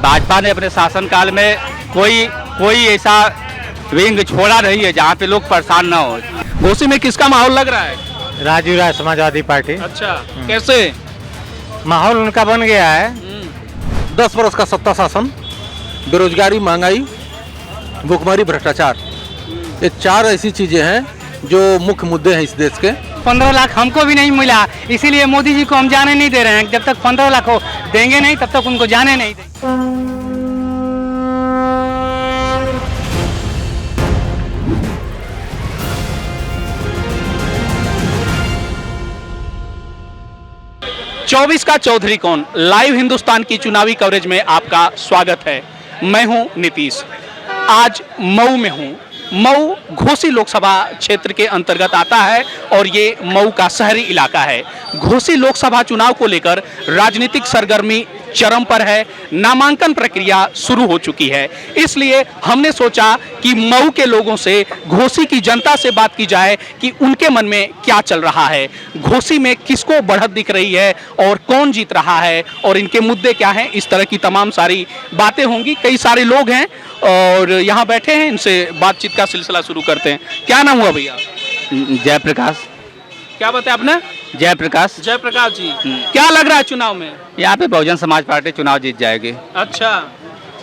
भाजपा ने अपने शासनकाल में कोई ऐसा विंग छोड़ा नहीं है जहाँ पे लोग परेशान ना हो। घोसी में किसका माहौल लग रहा है? राजू राय समाजवादी पार्टी। अच्छा, कैसे माहौल उनका बन गया है। 10 वर्ष का सत्ता शासन, बेरोजगारी, महंगाई, भुखमरी, भ्रष्टाचार, ये 4 ऐसी चीजें हैं जो मुख्य मुद्दे हैं इस देश के। 15 लाख हमको भी नहीं मिला, इसीलिए मोदी जी को हम जाने नहीं दे रहे हैं। जब तक 15 लाख हो देंगे नहीं तब तक उनको जाने नहीं देंगे। चौबीस का चौधरी कौन लाइव हिंदुस्तान की चुनावी कवरेज में आपका स्वागत है। मैं हूं नीतीश। आज मऊ में हूं। मऊ घोसी लोकसभा क्षेत्र के अंतर्गत आता है और ये मऊ का शहरी इलाका है। घोसी लोकसभा चुनाव को लेकर राजनीतिक सरगर्मी चरम पर है। नामांकन प्रक्रिया शुरू हो चुकी है, इसलिए हमने सोचा कि मऊ के लोगों से, घोसी की जनता से बात की जाए कि उनके मन में क्या चल रहा है, घोसी में किसको बढ़त दिख रही है और कौन जीत रहा है और इनके मुद्दे क्या हैं। इस तरह की तमाम सारी बातें होंगी। कई सारे लोग हैं और यहाँ बैठे हैं, इनसे बातचीत का सिलसिला शुरू करते हैं। क्या नाम हुआ भैया? जयप्रकाश। क्या बताया आपने? जयप्रकाश। जयप्रकाश जी। क्या लग रहा है चुनाव में? यहाँ पे बहुजन समाज पार्टी चुनाव जीत जाएगी। अच्छा,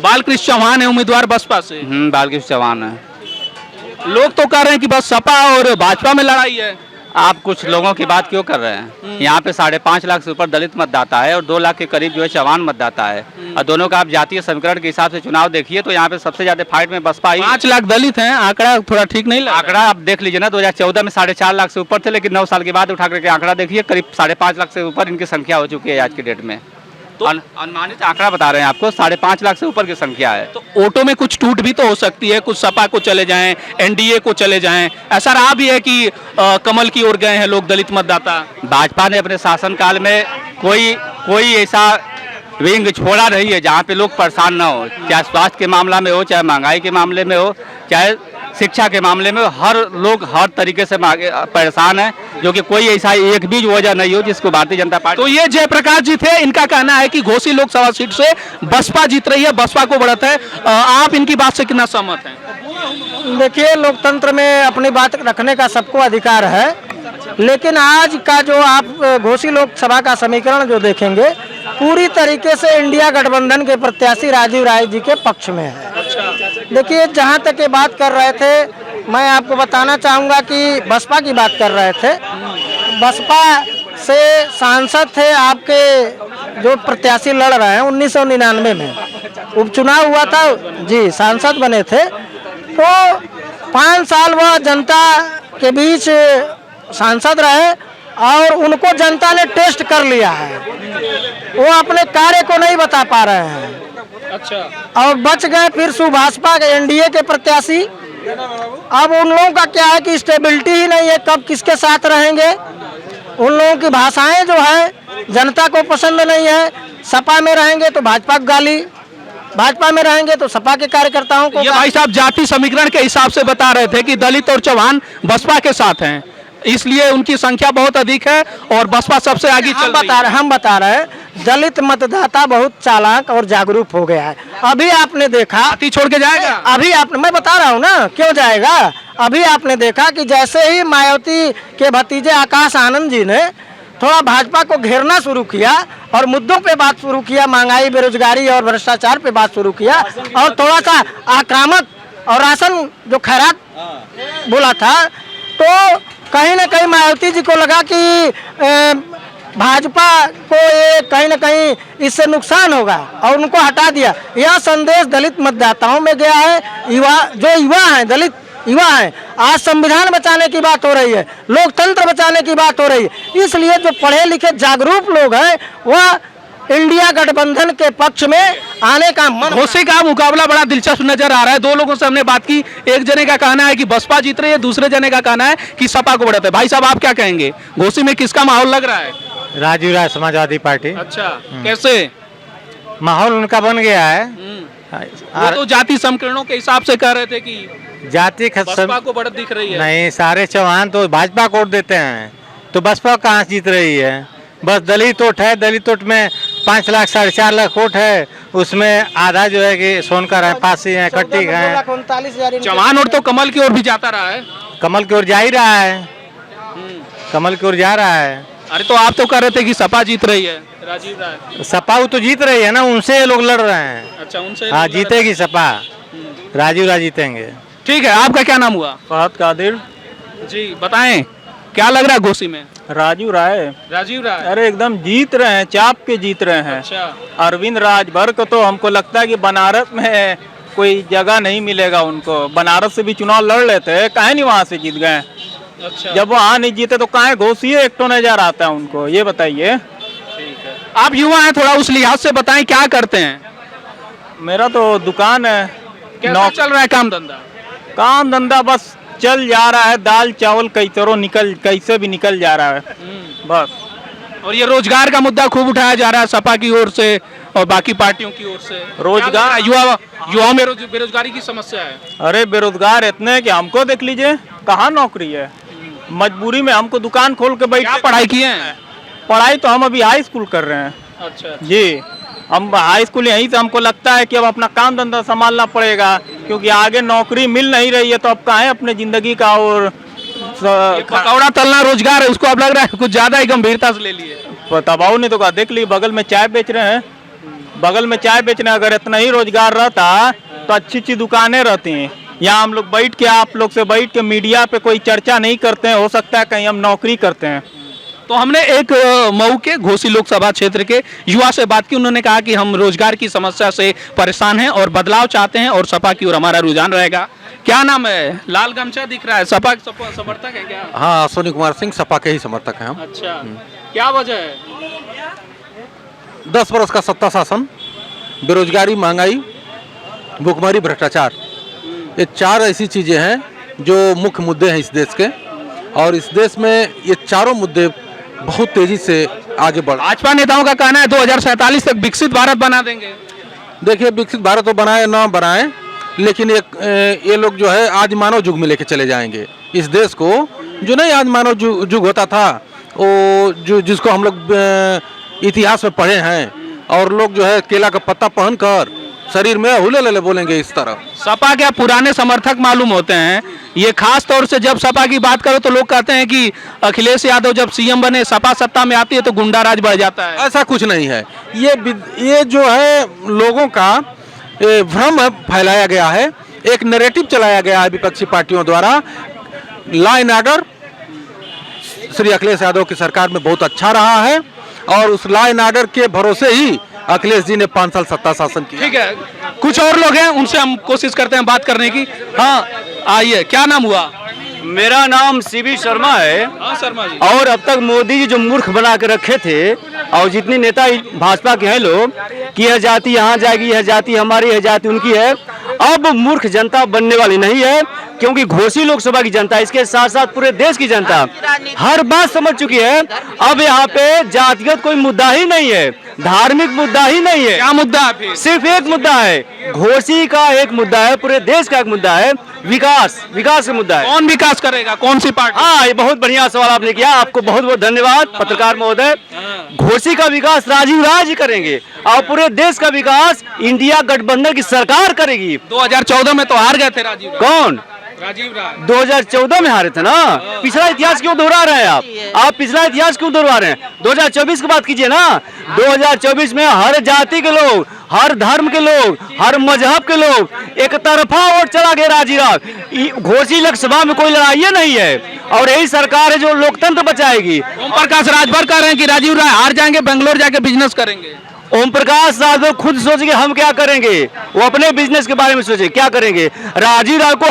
बालकृष्ण चौहान है उम्मीदवार बसपा से। बालकृष्ण चौहान है। लोग तो कह रहे हैं कि बस सपा और भाजपा में लड़ाई है। आप कुछ लोगों की बात क्यों कर रहे हैं? यहाँ पे 5.5 लाख से ऊपर दलित मतदाता है और 2 लाख के करीब जो है चौहान मतदाता है। और दोनों का आप जातीय समीकरण के हिसाब से चुनाव देखिए तो यहाँ पे सबसे ज्यादा फाइट में बसपा आई। 5 लाख दलित हैं, आंकड़ा थोड़ा ठीक नहीं लगा। आंकड़ा आप देख लीजिए ना, 2014 में 4.5 लाख से ऊपर थे, लेकिन 9 साल के बाद उठा करके आंकड़ा देखिए करीब 5.5 लाख से ऊपर इनकी संख्या हो चुकी है आज की डेट में। तो अनुमानित आंकड़ा बता रहे हैं आपको, 5.5 लाख से ऊपर की संख्या है। तो वोटों में कुछ टूट भी तो हो सकती है, कुछ सपा को चले जाएं, एनडीए को चले जाएं। ऐसा रहा भी है कि कमल की ओर गए हैं लोग, दलित मतदाता। भाजपा ने अपने शासनकाल में कोई ऐसा विंग छोड़ा नहीं है जहाँ पे लोग परेशान ना हो, चाहे स्वास्थ्य के मामला में हो, चाहे महंगाई के मामले में हो, चाहे शिक्षा के मामले में। हर लोग हर तरीके से परेशान है, जो कि कोई ऐसा एक भी वजह नहीं हो जिसको भारतीय जनता पार्टी। तो ये जयप्रकाश जी थे, इनका कहना है कि घोसी लोकसभा सीट से बसपा जीत रही है, बसपा को बढ़त है। आप इनकी बात से कितना सहमत हैं? देखिए, लोकतंत्र में अपनी बात रखने का सबको अधिकार है, लेकिन आज का जो आप घोसी लोकसभा का समीकरण जो देखेंगे, पूरी तरीके से इंडिया गठबंधन के प्रत्याशी राजू राय जी के पक्ष में है। देखिए, जहां तक ये बात कर रहे थे, मैं आपको बताना चाहूँगा कि बसपा की बात कर रहे थे। बसपा से सांसद थे आपके जो प्रत्याशी लड़ रहे हैं, 1999 में उपचुनाव हुआ था जी, सांसद बने थे। तो 5 साल वह जनता के बीच सांसद रहे और उनको जनता ने टेस्ट कर लिया है। वो अपने कार्य को नहीं बता पा रहे हैं। अच्छा। और बच गए फिर सुभाषपा के एनडीए के प्रत्याशी। अब उन लोगों का क्या है कि स्टेबिलिटी ही नहीं है, कब किसके साथ रहेंगे। उन लोगों की भाषाएं जो है जनता को पसंद नहीं है। सपा में रहेंगे तो भाजपा को गाली, भाजपा में रहेंगे तो सपा के कार्यकर्ताओं को। ये भाई साहब जाति समीकरण के हिसाब से बता रहे थे कि दलित और चौहान बसपा के साथ हैं, इसलिए उनकी संख्या बहुत अधिक है और बसपा सबसे आगे चल रही है। हम बता रहे हैं दलित मतदाता बहुत चालाक और जागरूक हो गया है। अभी आपने देखा, जाति छोड़ के जाएगा। अभी आपने, मैं बता रहा हूँ ना क्यों जाएगा। अभी आपने देखा कि जैसे ही मायावती के भतीजे आकाश आनंद जी ने थोड़ा भाजपा को घेरना शुरू किया और मुद्दों पे बात शुरू किया, महंगाई, बेरोजगारी और भ्रष्टाचार पे बात शुरू किया और थोड़ा सा आक्रामक और राशन जो खैरात बोला था, तो कहीं ना कहीं मायावती जी को लगा कि भाजपा को ये कहीं ना कहीं इससे नुकसान होगा और उनको हटा दिया। यह संदेश दलित मतदाताओं में गया है। युवा हैं, दलित युवा हैं। आज संविधान बचाने की बात हो रही है, लोकतंत्र बचाने की बात हो रही है, इसलिए जो पढ़े लिखे जागरूक लोग हैं वह इंडिया गठबंधन के पक्ष में आने का मन। घोसी का मुकाबला बड़ा दिलचस्प नजर आ रहा है। 2 लोगों से हमने बात की, एक जने का कहना है कि बसपा जीत रही है, दूसरे जने का कहना है कि सपा को बढ़त है। भाई साहब, आप क्या कहेंगे? घोसी में किसका माहौल लग रहा है? राजू राय समाजवादी पार्टी। अच्छा, कैसे माहौल उनका बन गया है। वो तो जाति समीकरणों के हिसाब से कह रहे थे कि जाति बसपा को बढ़त दिख रही है। नहीं, सारे चौहान तो भाजपा को वोट देते हैं, तो बसपा कहाँ जीत रही है। बस दलित वोट है, दलित वोट में 5 लाख 4.5 लाख वोट है, उसमें आधा जो है कि सोनकर है, पासी है, कट्टी है। 39,000 चौहान और तो कमल की ओर भी जाता रहा है। कमल की ओर जा ही रहा है, कमल की ओर जा रहा है। अरे तो आप तो कह रहे थे कि सपा जीत रही है, राजीव राय। सपा तो जीत रही है ना, उनसे ये लोग लड़ रहे हैं। अच्छा, उनसे हाँ, जीतेगी सपा, राजीव राय जीतेंगे। ठीक है। आपका क्या नाम हुआ? फहद कादिर। जी बताएं, क्या लग रहा है घोसी में? राजू राय। राजीव राय। अरे एकदम जीत रहे हैं, चाप के जीत रहे हैं। अच्छा। अरविंद राजभर को तो हमको लगता है कि बनारस में कोई जगह नहीं मिलेगा उनको। बनारस से भी चुनाव लड़ लेते, काहे नहीं वहाँ से जीत गए? अच्छा, जब वहाँ नहीं जीते तो काहे घोसी एक तो नजर आता है उनको, ये बताइए। ठीक है। आप युवा हैं, थोड़ा उस लिहाज से बताएं क्या करते हैं? मेरा तो दुकान है। कैसा चल रहा है काम धंधा? काम धंधा बस चल जा रहा है, दाल चावल कैसे भी निकल जा रहा है बस। और ये रोजगार का मुद्दा खूब उठाया जा रहा है सपा की ओर से और बाकी पार्टियों की ओर से। रोजगार, युवाओं में बेरोजगारी की समस्या है। अरे बेरोजगार इतने हैं कि हमको देख लीजिए, कहाँ नौकरी है। मजबूरी में हमको दुकान खोल के बैठ। क्या पढ़ाई किए हैं? पढ़ाई तो हम अभी हाई स्कूल कर रहे हैं। अच्छा। जी, हम हाई स्कूल यहीं से, हमको लगता है कि अब अपना काम धंधा संभालना पड़ेगा, क्योंकि आगे नौकरी मिल नहीं रही है। तो अब कहाँ अपने जिंदगी का और पकौड़ा तलना रोजगार है, उसको अब लग रहा है कुछ ज्यादा ही गंभीरता से ले लिए। तबाऊ ने तो कहा, देख ली बगल में चाय बेच रहे हैं, बगल में चाय बेचने। अगर इतना ही रोजगार रहता तो अच्छी अच्छी दुकानें रहती हैं। यहाँ हम लोग बैठ के, आप लोग से बैठ के मीडिया पे कोई चर्चा नहीं करते हैं, हो सकता है कहीं हम नौकरी करते हैं। तो हमने एक मऊ के घोसी लोकसभा क्षेत्र के युवा से बात की। उन्होंने कहा कि हम रोजगार की समस्या से परेशान हैं और बदलाव चाहते हैं और सपा की ओर हमारा रुझान रहेगा। क्या नाम है? लाल गमछा दिख रहा है, सपा समर्थक है क्या? हाँ, अश्विनी कुमार सिंह सपा के ही समर्थक हैं हम। अच्छा, क्या वजह है? 10 वर्ष का सत्ता शासन, बेरोजगारी, महंगाई, भुखमरी, भ्रष्टाचार, ये 4 ऐसी चीजें हैं जो मुख्य मुद्दे हैं इस देश के। और इस देश में ये चारों मुद्दे बहुत तेजी से आगे बढ़। भाजपा नेताओं का कहना है 2047 तक विकसित भारत बना देंगे। देखिए, विकसित भारत तो बनाए ना बनाए, लेकिन ये लोग जो है आज मानव युग में लेके चले जाएंगे इस देश को। जो नहीं आज मानव युग होता था, वो जिसको हम लोग इतिहास में पढ़े हैं, और लोग जो है केला का पत्ता पहनकर शरीर में हुले लले बोलेंगे इस तरह। सपा के पुराने समर्थक मालूम होते हैं। ये खास तौर से जब सपा की बात करो तो लोग कहते हैं कि अखिलेश यादव जब सीएम बने, सपा सत्ता में आती है तो गुंडा राज बढ़ जाता है। ऐसा कुछ नहीं है। ये जो है लोगों का भ्रम फैलाया गया है, एक नैरेटिव चलाया गया है विपक्षी पार्टियों द्वारा। Law and order Shri Akhilesh Yadav की सरकार में बहुत अच्छा रहा है, और उस लॉ एंड ऑर्डर के भरोसे ही अखिलेश जी ने 5 साल सत्ता शासन किया। ठीक है, कुछ और लोग हैं, उनसे हम कोशिश करते हैं बात करने की। हाँ, आइए, क्या नाम हुआ? मेरा नाम सीबी शर्मा है। हाँ शर्मा जी। और अब तक मोदी जी जो मूर्ख बना के रखे थे, और जितने नेता भाजपा के हैं लोग कि यह जाति यहाँ जाएगी, यह जाति हमारी, यह जाति उनकी है, अब मूर्ख जनता बनने वाली नहीं है। क्योंकि घोसी लोकसभा की जनता, इसके साथ साथ पूरे देश की जनता हर बात समझ चुकी है। अब यहाँ पे जातिगत कोई मुद्दा ही नहीं है, धार्मिक मुद्दा ही नहीं है। क्या मुद्दा है फिर? सिर्फ एक मुद्दा है, घोसी का एक मुद्दा है, पूरे देश का एक मुद्दा है, विकास का मुद्दा है। कौन विकास करेगा, कौन सी पार्टी? हाँ, ये बहुत बढ़िया सवाल आपने किया, आपको बहुत बहुत धन्यवाद पत्रकार महोदय। घोसी का विकास राजीव राय जी करेंगे, और पूरे देश का विकास इंडिया गठबंधन की सरकार करेगी। 2014 में तो हार गए थे राजीव राय। कौन? राजीव राय 2014 में हारे थे ना। पिछला इतिहास क्यों दोहरा रहे हैं आप पिछला इतिहास क्यों दोहरा रहे हैं? 2024 की बात कीजिए ना। 2024 में हर जाति के लोग, हर धर्म के लोग, हर मजहब के लोग, एक तरफा वोट चला गया राजीव राय। घोसी लोकसभा में कोई लड़ाई नहीं है, और यही सरकार है जो लोकतंत्र बचाएगी। ओम प्रकाश राजभर कह रहे हैं कि राजीव राय हार जाएंगे, बेंगलोर जाके बिजनेस करेंगे। ओम प्रकाश राजभर खुद सोचेंगे हम क्या करेंगे, वो अपने बिजनेस के बारे में सोचे क्या करेंगे। राजीव राय को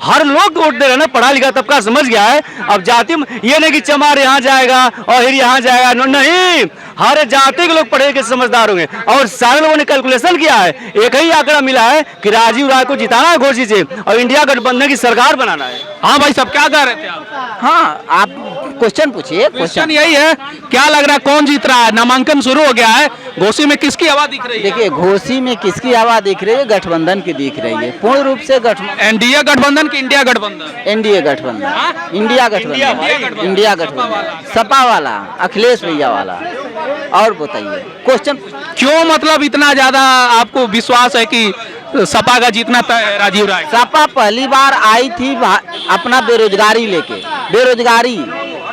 हर लोग वोट दे रहे हैं ना, पढ़ा लिखा तबका समझ गया है। अब जाति ये नहीं कि चमार यहाँ जाएगा और हिर यहाँ जाएगा, नहीं, हर जाति के लोग पढ़े लिखे समझदार होंगे। और सारे लोगों ने कैलकुलेशन किया है, एक ही आंकड़ा मिला है कि राजीव राय को जिताना है घोसी से, और इंडिया गठबंधन की सरकार बनाना है। हाँ भाई, सब क्या कह रहे थे आप? हाँ, आप क्वेश्चन पूछिए। क्वेश्चन यही है, क्या लग रहा है कौन जीत रहा है? नामांकन शुरू हो गया है, घोसी में किसकी हवा दिख रही है? देखिए घोसी में किसकी हवा दिख रही है? गठबंधन की दिख रही है, पूर्ण रूप से गठबंधन। एनडीए गठबंधन की इंडिया गठबंधन? एनडीए गठबंधन, इंडिया गठबंधन, इंडिया गठबंधन, सपा वाला, अखिलेश भैया वाला। और बताइए क्वेश्चन क्यों, मतलब इतना ज्यादा आपको विश्वास है कि सपा का जीतना तय है राजीव राय? सपा पहली बार आई थी अपना बेरोजगारी लेके, बेरोजगारी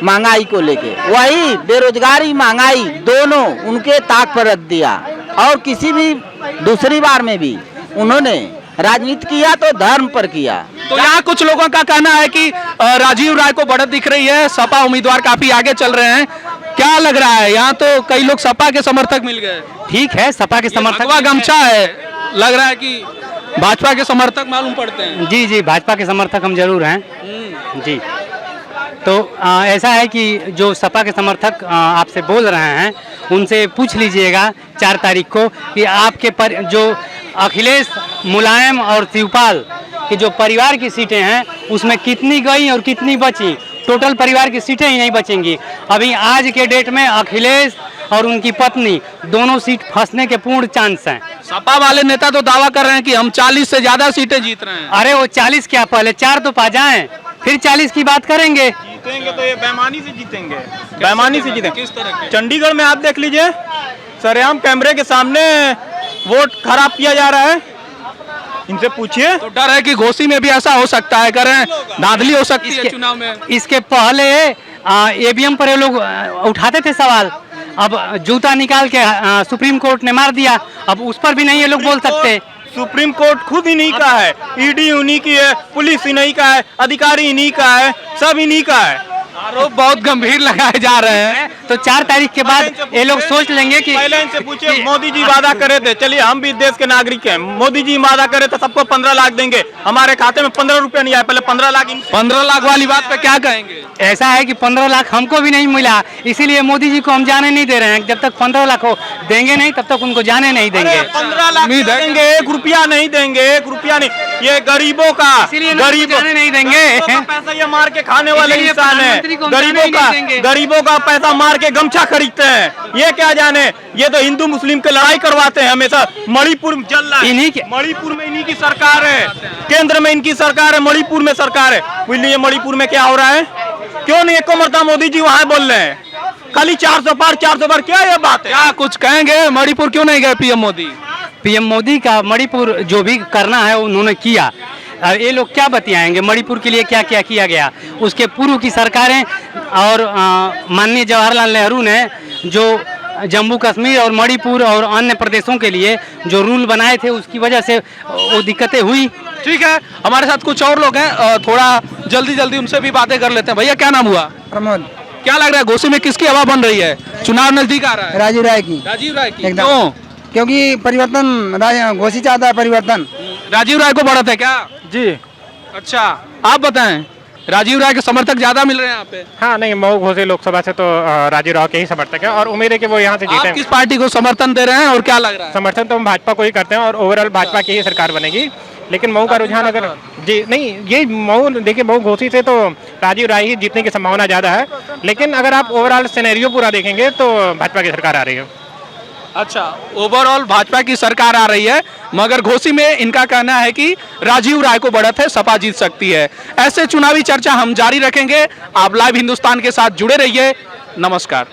महंगाई को लेके, वही बेरोजगारी महंगाई दोनों उनके ताक पर रख दिया। और किसी भी दूसरी बार में भी उन्होंने राजनीति किया तो धर्म पर किया। तो यहाँ कुछ लोगों का कहना है कि राजीव राय को बढ़त दिख रही है, सपा उम्मीदवार काफी आगे चल रहे हैं। क्या लग रहा है? यहाँ तो कई लोग सपा के समर्थक मिल गए। ठीक है, सपा के समर्थक भगवा गमछा है, लग रहा है कि भाजपा के समर्थक मालूम पड़ते हैं। जी जी, भाजपा के समर्थक हम जरूर हैं जी। तो ऐसा है कि जो सपा के समर्थक आपसे बोल रहे हैं उनसे पूछ लीजिएगा 4 तारीख को कि आपके जो अखिलेश, मुलायम और शिवपाल की जो परिवार की सीटें हैं उसमें कितनी गई और कितनी बची। टोटल परिवार की सीटें ही नहीं बचेंगी। अभी आज के डेट में अखिलेश और उनकी पत्नी दोनों सीट फंसने के पूर्ण चांस हैं। सपा वाले नेता तो दावा कर रहे हैं कि हम 40 से ज्यादा सीटें जीत रहे हैं। अरे वो 40 क्या, पहले 4 तो पा जाएं, फिर 40 की बात करेंगे। जीतेंगे तो ये बेईमानी से जीतेंगे, बेईमानी से जीतेंगे। किस तरह के? चंडीगढ़ में आप देख लीजिए, सरेआम कैमरे के सामने वोट खराब किया जा रहा है। इनसे पूछिए। तो डर है कि घोसी में भी ऐसा हो सकता है, करें धांधली हो सकती है चुनाव में। इसके पहले ईवीएम पर ये लोग उठाते थे सवाल, अब जूता निकाल के सुप्रीम कोर्ट ने मार दिया, अब उस पर भी नहीं ये लोग बोल सकते। सुप्रीम कोर्ट खुद इन्हीं का है, ईडी उन्हीं की है, पुलिस इन्हीं का है, अधिकारी इन्हीं का है, सब इन्हीं का है। आरोप बहुत गंभीर लगाए जा रहे हैं। तो 4 तारीख के बाद ये लोग सोच लेंगे कि पहले इनसे पूछिए, मोदी जी वादा करे थे, चलिए हम भी देश के नागरिक हैं, मोदी जी वादा करे थे सबको 15 लाख देंगे, हमारे खाते में 15 रुपया नहीं आया, पहले 15 लाख। 15 लाख वाली बात पे क्या कहेंगे? ऐसा है कि 15 लाख हमको भी नहीं मिला, इसीलिए मोदी जी को हम जाने नहीं दे रहे हैं। जब तक 15 लाख हो देंगे नहीं तब तक उनको जाने नहीं देंगे। 15 लाख देंगे, 1 रुपया नहीं देंगे, 1 रुपया नहीं। ये गरीबों का, गरीबों जाने नहीं देंगे। पैसा ये मार के खाने वाले इंसान है, गरीबों का पैसा मार के गमछा खरीदते हैं। ये क्या जाने, ये तो हिंदू मुस्लिम के लड़ाई करवाते हैं हमेशा। मणिपुर चल रहा है, मणिपुर में इन्हीं की सरकार है, केंद्र में इनकी सरकार है, मणिपुर में सरकार है। बोलिए मणिपुर में क्या हो रहा है? क्यों नहीं एको मरता मोदी जी वहां बोल रहे हैं? खाली 400 पार, 400 पार, क्या ये बात है? क्या कुछ कहेंगे? मणिपुर क्यों नहीं गए पीएम मोदी? पीएम मोदी का मणिपुर जो भी करना है उन्होंने किया। ये लोग क्या बतियाएंगे मणिपुर के लिए क्या क्या किया गया? उसके पूर्व की सरकारें और माननीय जवाहरलाल नेहरू ने जो जम्मू कश्मीर और मणिपुर और अन्य प्रदेशों के लिए जो रूल बनाए थे उसकी वजह से वो दिक्कतें हुई। ठीक है, हमारे साथ कुछ और लोग हैं, थोड़ा जल्दी उनसे भी बातें कर लेते हैं। भैया क्या नाम हुआ? प्रमोद। क्या लग रहा है घोसी में किसकी हवा बन रही है? चुनाव नजदीक आ रहा है। राजीव राय की। राजीव राय की? एकदम। क्यों? क्योंकि परिवर्तन घोषित चाहता है, परिवर्तन। राजीव राय को बढ़त है क्या? जी अच्छा, आप बताएं, राजीव राय के समर्थक ज्यादा मिल रहे हैं यहाँ पे? हाँ, नहीं, मऊ घोसी लोकसभा से तो राजीव राव के ही समर्थक हैं और उम्मीद है कि वो यहाँ से आप जीते। किस पार्टी को समर्थन दे रहे हैं और क्या लग रहा है? समर्थन तो हम भाजपा को ही करते हैं और ओवरऑल भाजपा की ही सरकार बनेगी। लेकिन मऊ का रुझान अगर जी नहीं, ये मऊ देखिए, मऊ घोसी से तो राजीव राय ही जीतने की संभावना ज़्यादा है। लेकिन अगर आप ओवरऑल सिनेरियो पूरा देखेंगे तो भाजपा की सरकार आ रही है। अच्छा, ओवरऑल भाजपा की सरकार आ रही है, मगर घोसी में इनका कहना है कि राजीव राय को बढ़त है, सपा जीत सकती है। ऐसे चुनावी चर्चा हम जारी रखेंगे। आप लाइव हिंदुस्तान के साथ जुड़े रहिए। नमस्कार।